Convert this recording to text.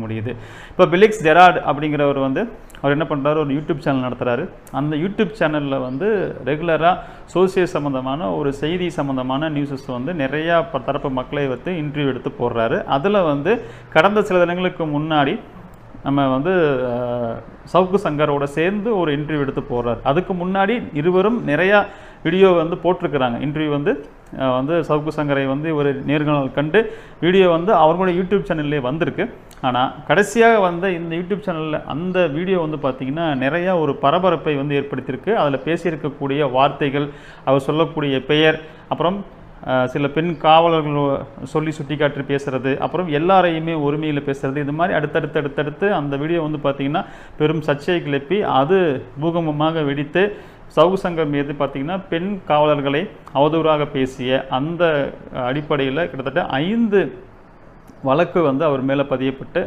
முடியுது. இப்போ பிலிக்ஸ் ஜெரார்ட் அப்படிங்கிறவர் வந்து அவர் என்ன பண்ணுறாரு, ஒரு யூடியூப் சேனல் நடத்துகிறாரு. அந்த யூடியூப் சேனலில் வந்து ரெகுலராக சோசியல் சம்மந்தமான ஒரு செய்தி சம்மந்தமான நியூஸஸ் வந்து நிறையா தரப்பு மக்களை வந்து இன்டர்வியூ எடுத்து போடுறாரு. அதில் வந்து கடந்த சில தினங்களுக்கு முன்னாடி நம்ம வந்து சவுக்கு சங்கரோட சேர்ந்து ஒரு இன்டர்வியூ எடுத்து போடுறாரு. அதுக்கு முன்னாடி இருவரும் நிறையா வீடியோ வந்து போட்டிருக்கிறாங்க. இன்டர்வியூ வந்து சவுக்கு சங்கரை வந்து ஒரு நேர்காணல் கண்டு வீடியோ வந்து அவங்களுடைய யூடியூப் சேனல்லே வந்திருக்கு. ஆனால் கடைசியாக வந்து இந்த யூடியூப் சேனலில் அந்த வீடியோ வந்து பார்த்திங்கன்னா நிறையா ஒரு பரபரப்பை வந்து ஏற்படுத்தியிருக்கு. அதில் பேசியிருக்கக்கூடிய வார்த்தைகள், அவர் சொல்லக்கூடிய பெயர், அப்புறம் சில பெண் காவலர்கள் சொல்லி சுட்டிக்காட்டி பேசுகிறது, அப்புறம் எல்லாரையுமே ஒருமையில் பேசுகிறது, இது மாதிரி அடுத்தடுத்து அந்த வீடியோ வந்து பார்த்திங்கன்னா பெரும் சர்ச்சையை கிளப்பி அது பூகம்பமாக வெடித்து சவுக்கு சங்கர் மீது பார்த்திங்கன்னா பெண் காவலர்களை அவதூறாக பேசிய அந்த அடிப்படையில் கிட்டத்தட்ட 5 வழக்கு வந்து அவர் மேலே பதியப்பட்டு